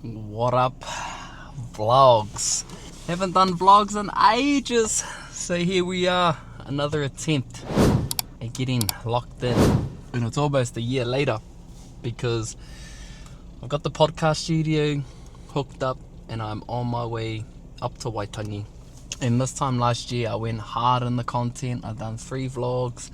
What up, vlogs? Haven't done vlogs in ages, so here we are, another attempt at getting locked in. And it's almost a year later because I've got the podcast studio hooked up and I'm on my way up to Waitangi. And this time last year I went hard in the content. I've done 3 vlogs,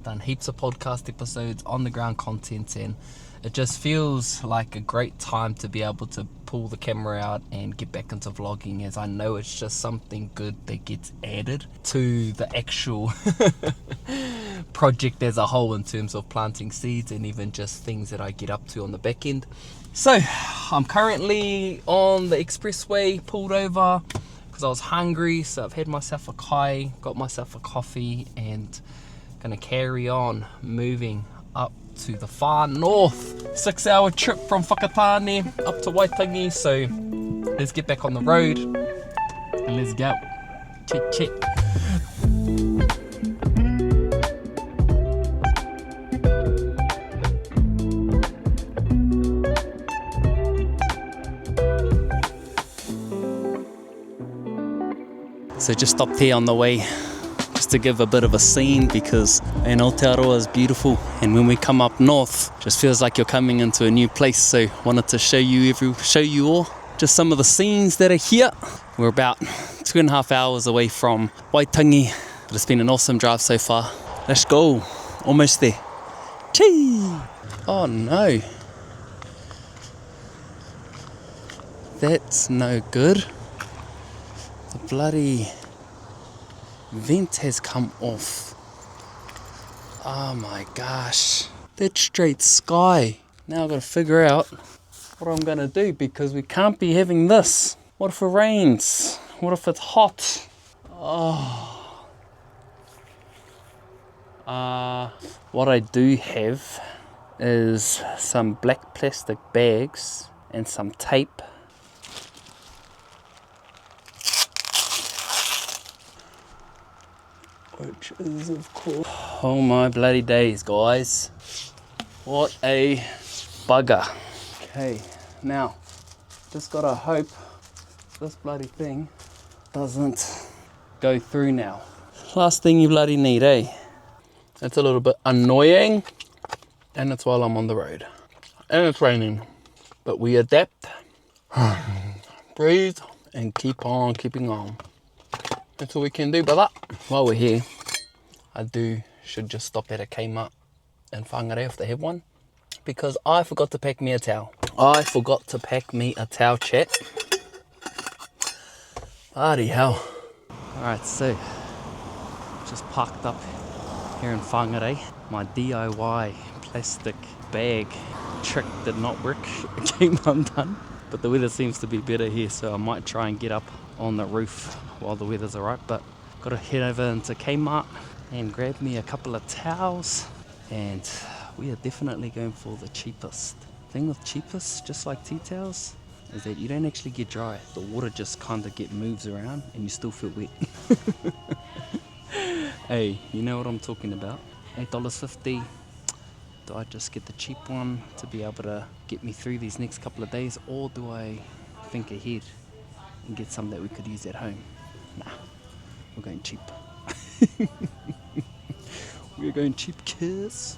done heaps of podcast episodes, on the ground content, and it just feels like a great time to be able to pull the camera out and get back into vlogging, as I know it's just something good that gets added to the actual project as a whole in terms of planting seeds and even just things that I get up to on the back end. So I'm currently on the expressway, pulled over because I was hungry, so I've had myself a kai, got myself a coffee, and gonna carry on moving up to the far north. 6-hour trip from Whakatane up to Waitangi, so let's get back on the road and let's go. Check, check. So just stopped here on the way just to give a bit of a scene, because Aotearoa is beautiful, and when we come up north just feels like you're coming into a new place. So wanted to show you all just some of the scenes that are here. We're about 2.5 hours away from Waitangi, but it's been an awesome drive so far. Let's go, almost there. Chee! Oh no, that's no good. The bloody vent has come off. Oh my gosh, that's straight sky. Now I've got to figure out what I'm going to do, because we can't be having this. What if it rains? What if it's hot? Oh. What I do have is some black plastic bags and some tape. Which is, of course, oh my bloody days, guys. What a bugger. Okay, now, just gotta hope this bloody thing doesn't go through now. Last thing you bloody need, eh? It's a little bit annoying, and it's while I'm on the road. And it's raining, but we adapt, breathe, and keep on keeping on. That's all we can do. But while we're here, should just stop at a Kmart in Whangarei if they have one, because I forgot to pack me a towel. Chat. Bloody hell. Alright, so just parked up here in Whangarei. My DIY plastic bag trick did not work. It came undone. But the weather seems to be better here, so I might try and get up on the roof while the weather's alright. But gotta head over into Kmart and grab me a couple of towels, and we are definitely going for the cheapest. Thing with cheapest, just like tea towels, is that you don't actually get dry. The water just kind of moves around and you still feel wet. Hey, you know what I'm talking about. $8.50. Do I just get the cheap one to be able to get me through these next couple of days, or do I think ahead and get some that we could use at home? Nah, we're going cheap. We're going cheap, kids.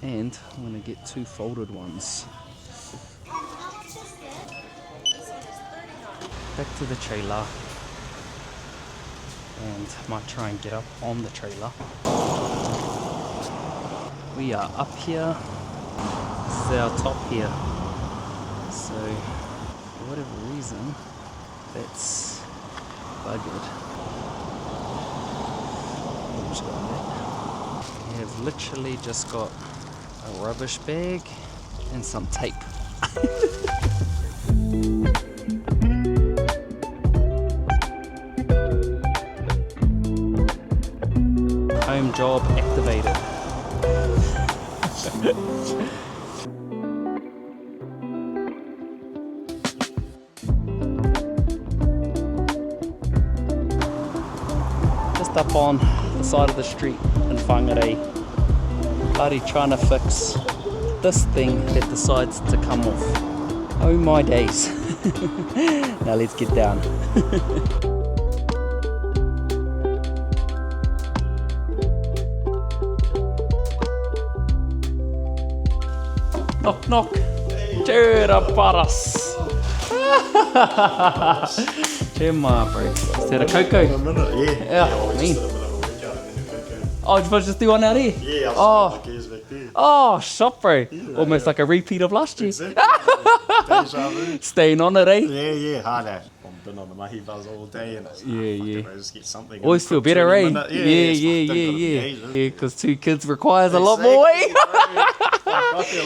And I'm gonna get 2 folded ones. Back to the trailer, and might try and get up on the trailer. We are up here. This is our top here. So for whatever reason, that's buggered. We have literally just got a rubbish bag and some tape. Home job activated. Just up on the side of the street in Whangarei, bloody trying to fix this thing that decides to come off. Oh my days. Now let's get down. Knock knock. Tjera paras. Tjema bro. Is that a cocoa? Yeah, mean. Oh, did you just do one out here? Yeah, I was the gears back there. Oh, shop bro. Yeah, almost like a repeat of last year. Exactly. Deja vu. Staying on it, eh? Yeah, hard out. I've been on the mahi buzz all day and it's just get something. Always feel better, eh? Yeah, because 2 kids requires a lot more, eh?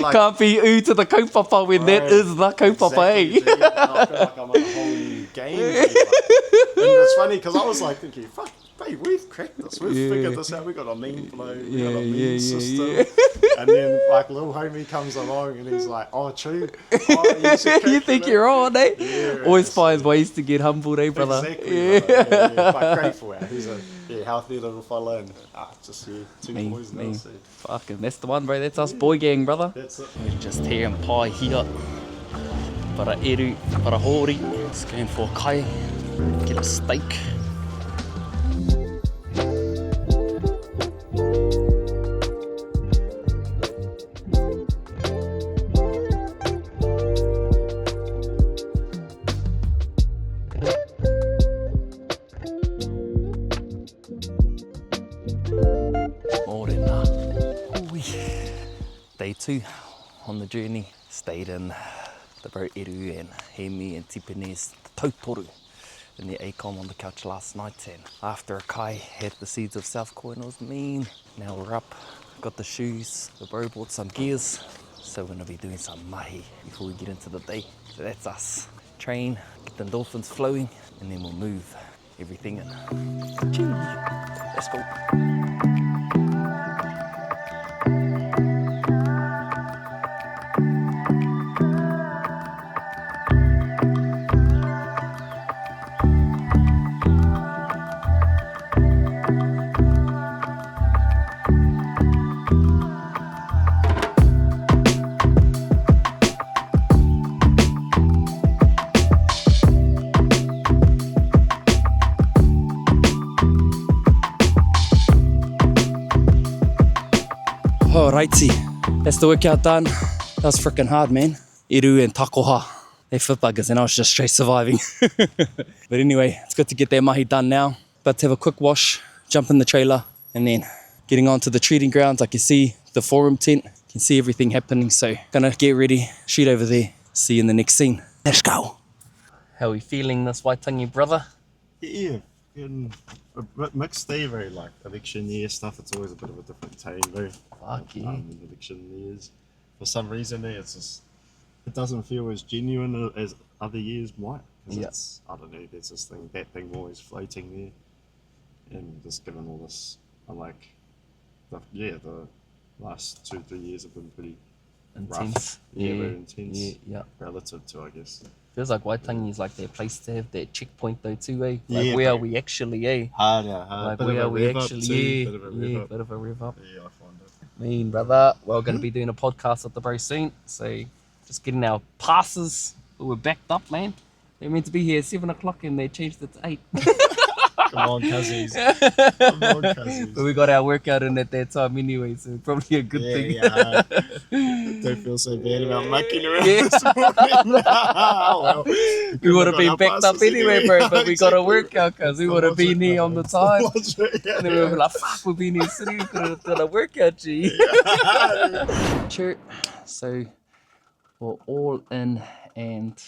Like, Can't be to the kaupapa when that is the kaupapa, eh? I feel like I'm in a whole new game. And it's funny because I was like thinking, fuck, babe, we've cracked this. We've figured this out. We got a meme flow. We got a meme system. And then like little homie comes along and he's like, oh, true. Oh, You think you're on, eh? Yeah, Always finds ways to get humbled, eh, brother? Exactly. Yeah. But grateful. He's a healthy little fella and just 2 boys now. So. Fucking, that's the one, bro. That's us boy gang, brother. That's it. We're just here in pai here. Para eru, para hori. Just going for a kai. Get a steak. Morena. Day 2 on the journey. Stayed in the boat Eru and Hemi and Tipene's Tautoru in the ACOM on the couch last night, and after a kai had the seeds of South Korea and it was mean. Now we're up, got the shoes, the bro bought some gears, so we're gonna be doing some mahi before we get into the day. So that's us. Train, get the dolphins flowing, and then we'll move everything in. Let's go. Alrighty, that's the workout done. That was freaking hard, man. Eru and takoha, they foot buggers and I was just straight surviving. But anyway, it's good to get that mahi done now. About to have a quick wash, jump in the trailer, and then getting on to the treating grounds. I can see the forum tent, can see everything happening. So gonna get ready, shoot over there, see you in the next scene. Let's go. How are we feeling this Waitangi, brother? Yeah, in a bit mixed day, very like election year stuff. It's always a bit of a different take, though. Fuck yeah. Election years. For some reason, it's just, it doesn't feel as genuine as other years might. Yeah. It's, I don't know, there's this thing, that thing always floating there. And just given all this, I'm like, the last 2-3 years have been pretty Intense. rough. Yeah, very intense. Yeah. Relative to, I guess. Feels like Waitangi is like their place to have that checkpoint though too, eh? Like Yeah, where bro. are we actually, eh? Hard. Like Bit where of a are we rev up actually, too, yeah, bit of a rev up. Yeah, I find it. Mean, brother, we're going to be doing a podcast at the bro soon, so just getting our passes. We're backed up, man. They're meant to be here at 7 o'clock and they changed it to 8. Come on, cuzzies. Come on, cuzzies. But we got our workout in at that time anyway, so probably a good thing. Yeah. Don't feel so bad about mucking around Yeah. this morning. Well, We would have been backed up anyway, bro, but we got a workout because we would have been here on the time. And then we would be like, fuck, we've been here sitting, we could have done a workout, G. Sure. So we're all in, and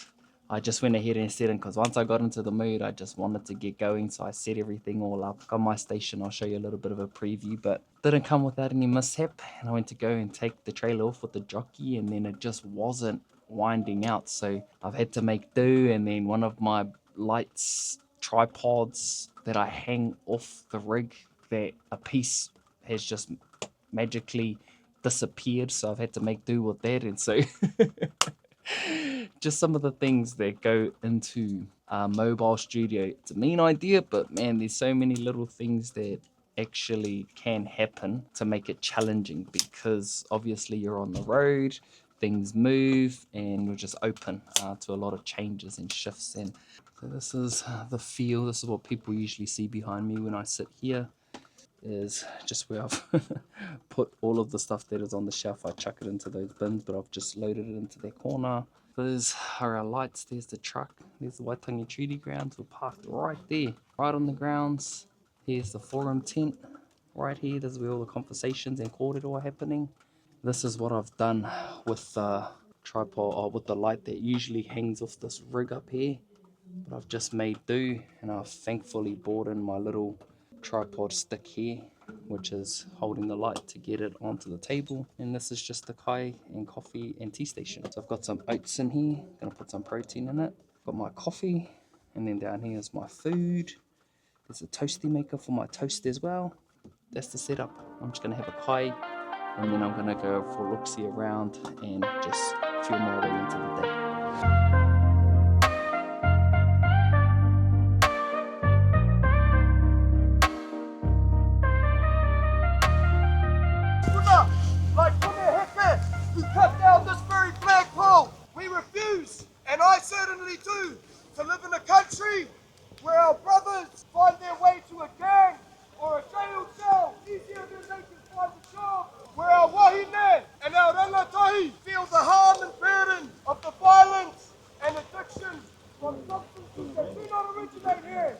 I just went ahead and set in because once I got into the mood, I just wanted to get going. So I set everything all up. Got my station. I'll show you a little bit of a preview, but didn't come without any mishap. And I went to go and take the trailer off with the jockey, and then it just wasn't winding out. So I've had to make do. And then one of my lights tripods that I hang off the rig, that a piece has just magically disappeared. So I've had to make do with that. And so just some of the things that go into a mobile studio. It's a mean idea, but man, there's so many little things that actually can happen to make it challenging, because obviously you're on the road, things move, and we're just open to a lot of changes and shifts. And so this is the feel. This is what people usually see behind me when I sit here, is just where I've put all of the stuff that is on the shelf. I chuck it into those bins, but I've just loaded it into their corner. Those are our lights. There's the truck. There's the Waitangi treaty grounds. We're parked right there, right on the grounds. Here's the forum tent right here. This is where all the conversations and kōrero are happening. This is what I've done with the tripod, or with the light that usually hangs off this rig up here. But I've just made do, and I've thankfully brought in my little tripod stick here, which is holding the light to get it onto the table. And this is just the kai and coffee and tea station. So I've got some oats in here, gonna put some protein in it. Got my coffee, and then down here is my food. There's a toasty maker for my toast as well. That's the setup. I'm just gonna have a kai, and then I'm gonna go for a look-see around and just fuel my way into the day. To cut down this very flagpole. We refuse, and I certainly do, to live in a country where our brothers find their way to a gang or a jail cell easier than they can find a job, where our wahine and our rangatahi feel the harm and burden of the violence and addiction from substances that do not originate here,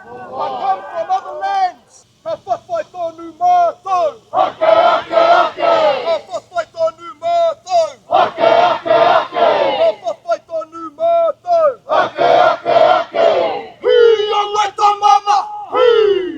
but come from other lands. Ka whawhai tōnu mātou! Ake, ake, ake! Ka whawhai tōnu mātou! Ake, ake, ake! Ka whawhai tōnu mātou! Ake, ake, ake! Hui o Waita mama! Hui!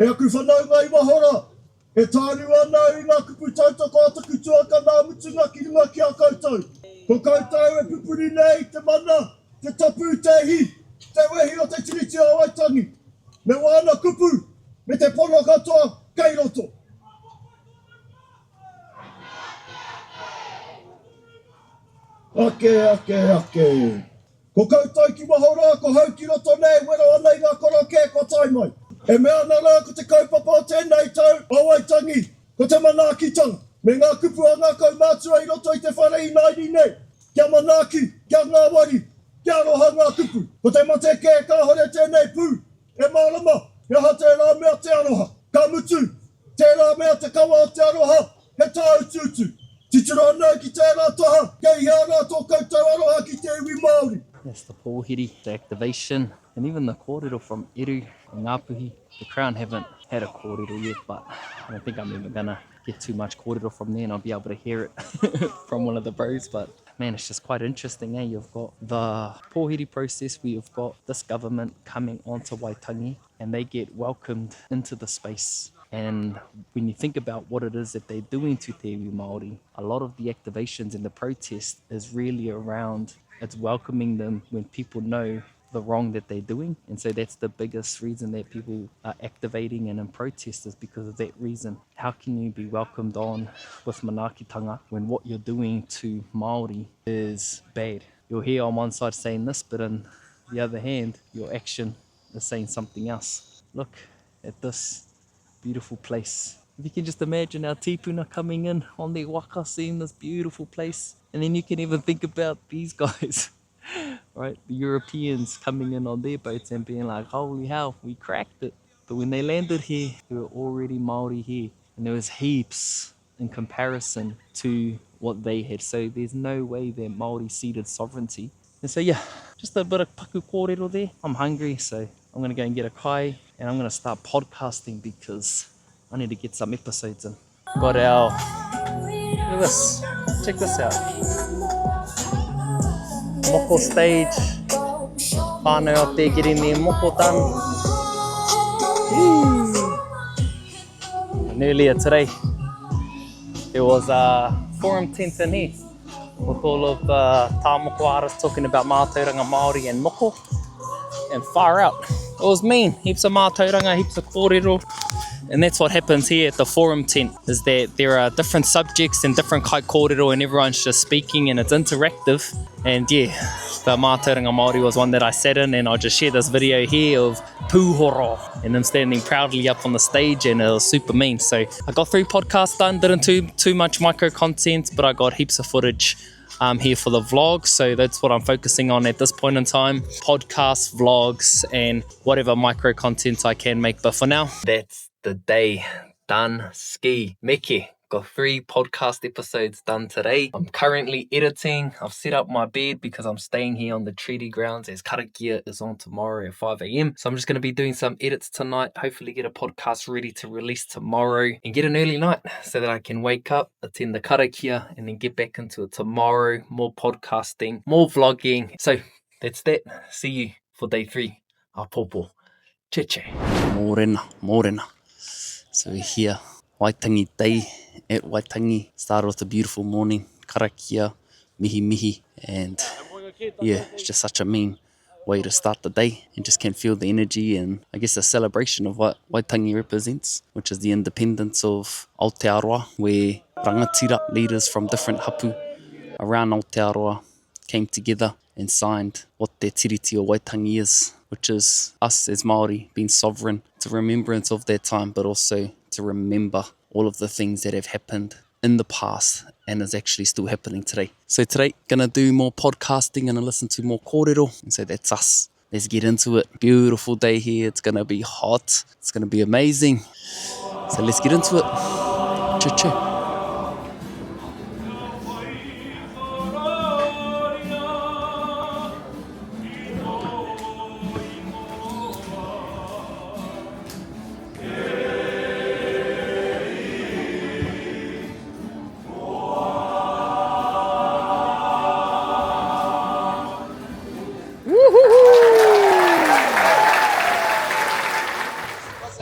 E aku whanau ngai wahora, e tāru ana i ngā kupu tautoko ata kutuaka nā mutunga ki runga ki a koutou. Ko koutou e pupuri nei te mana, te tapu, te hi, te wehi o te tiriti o Waitangi. Me wana kupu, me te pono katoa, kei roto. Ake, ake, ake. Ko koutou ki wahora, ko hau ki roto nei, wero anei ngā koroke, ko taimai. E mea nara ko te kaupapa o tēnei tau o Waitangi, ko te manaakitanga, me ngā kupu a ngā kaumātua i roto i te whare i nairi nei, kia manaaki, kia ngā wari, kia roha ngā kupu, ko te mateke ka hore tēnei pū, e marama, e ha te rā mea te aroha, ka mutu, te rā mea te kawa o te aroha, he tāu tūtu, titira anau ki te rā toha, kei hea rā tō koutou aroha ki te iwi Māori. That's the pōhiri, the activation, and even the kōrero from Eru and Ngāpuhi. The Crown haven't had a kōrero yet, but I don't think I'm even gonna get too much kōrero from there and I'll be able to hear it from one of the bros. But man, it's just quite interesting, eh? You've got the pōhiri process where you've got this government coming onto Waitangi and they get welcomed into the space. And when you think about what it is that they're doing to te iwi Māori, a lot of the activations and the protest is really around, it's welcoming them when people know the wrong that they're doing. And so that's the biggest reason that people are activating and in protest, is because of that reason. How can you be welcomed on with manaakitanga when what you're doing to Māori is bad? You'll hear on one side saying this, but on the other hand, your action is saying something else. Look at this beautiful place. If you can just imagine our tipuna coming in on their waka, seeing this beautiful place, and then you can even think about these guys, right? The Europeans coming in on their boats and being like, holy hell, we cracked it. But when they landed here, there were already Māori here, and there was heaps in comparison to what they had. So there's no way that Māori ceded sovereignty. And so yeah, just a bit of paku kōrero there. I'm hungry, so I'm gonna go and get a kai, and I'm gonna start podcasting because I need to get some episodes in. Got our, look at this, check this out. Moko stage, whānau up there getting their moko done. And earlier today, there was a forum tent in here with all of tā moko artists talking about mātauranga Māori and moko, and far out. It was mean, heaps of mātauranga, heaps of kōrero. And that's what happens here at the forum tent, is that there are different subjects and different kai kōrero, and everyone's just speaking and it's interactive. And yeah, the mātauranga Māori was one that I sat in, and I'll just share this video here of pūhoro and them standing proudly up on the stage, and it was super mean. So I got 3 podcasts done, didn't do too much micro content, but I got heaps of footage here for the vlog. So that's what I'm focusing on at this point in time: podcasts, vlogs, and whatever micro content I can make. But for now, that's the day done. Ski Meke. Got 3 podcast episodes done today. I'm currently editing. I've set up my bed because I'm staying here on the treaty grounds as karakia is on tomorrow at 5 a.m. So I'm just going to be doing some edits tonight. Hopefully get a podcast ready to release tomorrow and get an early night so that I can wake up, attend the karakia, and then get back into it tomorrow. More podcasting, more vlogging. So that's that. See you for day 3. Apopo. Cheche. Morena. So we're here. Waitangi day at Waitangi. Started with a beautiful morning, karakia, mihi, and yeah, it's just such a mean way to start the day, and just can feel the energy and I guess the celebration of what Waitangi represents, which is the independence of Aotearoa, where rangatira leaders from different hapu around Aotearoa came together and signed what their tiriti o Waitangi is, which is us as Māori being sovereign. It's a remembrance of that time, but also to remember all of the things that have happened in the past and is actually still happening today. So today, gonna do more podcasting and listen to more kōrero. And so that's us. Let's get into it. Beautiful day here. It's gonna be hot. It's gonna be amazing. So let's get into it. Che.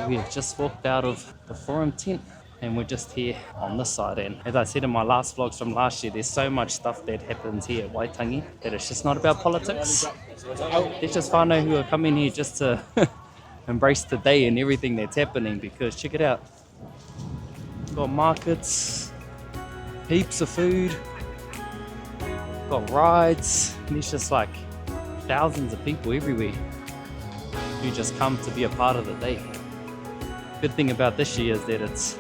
We have just walked out of the forum tent and we're just here on this side, and as I said in my last vlogs from last year, there's so much stuff that happens here at Waitangi that it's just not about politics. There's just whānau who are coming here just to embrace the day and everything that's happening, because check it out, got markets, heaps of food, got rides, and there's just like thousands of people everywhere who just come to be a part of the day. Good thing about this year is that it's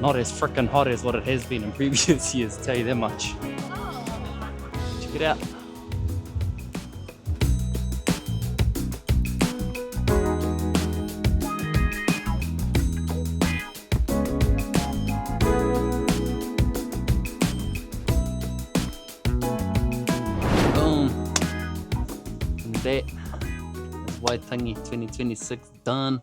not as frickin' hot as what it has been in previous years, I'll tell you that much. Check it out. Boom. And that is Waitangi 2026 done.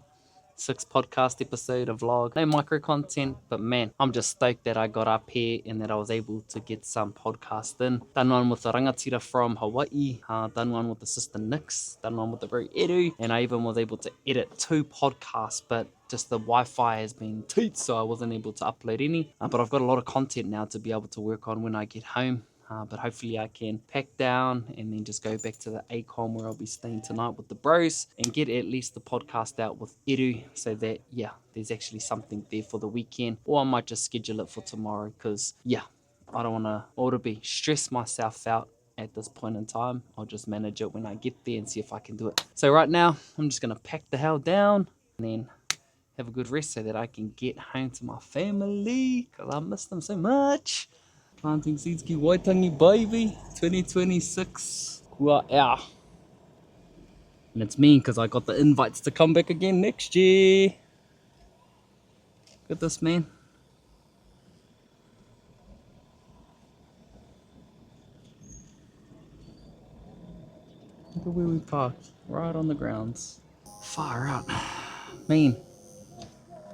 6 podcast episode, a vlog, no micro content, but man, I'm just stoked that I got up here and that I was able to get some podcast in. Done one with the rangatira from Hawaii, done one with the sister Nix, done one with the very Edu, and I even was able to edit 2 podcasts, but just the Wi-Fi has been toot, so I wasn't able to upload any. But I've got a lot of content now to be able to work on when I get home. but hopefully I can pack down and then just go back to the ACOM where I'll be staying tonight with the bros and get at least the podcast out with Eru, so that, yeah, there's actually something there for the weekend. Or I might just schedule it for tomorrow, because, yeah, I don't want to be stress myself out at this point in time. I'll just manage it when I get there and see if I can do it. So right now, I'm just going to pack the hell down and then have a good rest so that I can get home to my family, because I miss them so much. Planting seeds ki Waitangi, baby. 2026. Kua ea. And it's me, because I got the invites to come back again next year. Look at this, man. Look at where we parked. Right on the grounds. Far out. Man.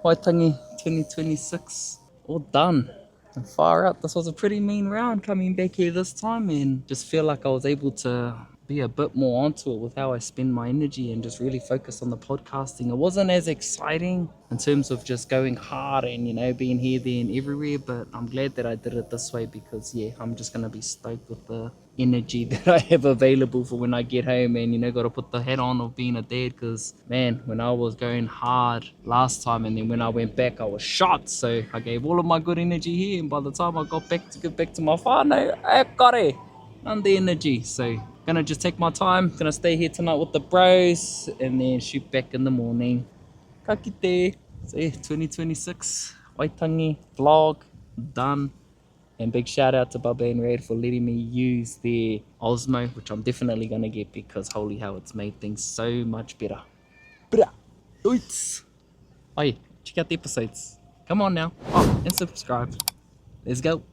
Waitangi 2026. All done. And far out. This was a pretty mean round coming back here this time, and just feel like I was able to be a bit more onto it with how I spend my energy and just really focus on the podcasting. It wasn't as exciting in terms of just going hard and, you know, being here, there and everywhere, but I'm glad that I did it this way, because, yeah, I'm just going to be stoked with the energy that I have available for when I get home, and, you know, got to put the hat on of being a dad, because, man, when I was going hard last time and then when I went back, I was shot. So I gave all of my good energy here, and by the time I got back to get back to my whānau, I got it on the energy. So gonna just take my time, gonna stay here tonight with the bros and then shoot back in the morning. Ka kite. So yeah, 2026 Waitangi vlog done. And big shout out to Bubba and Red for letting me use their Osmo, which I'm definitely gonna get, because holy hell, it's made things so much better. Bra. Oits. Oh yeah, check out the episodes. Come on now. Oh, and subscribe. Let's go.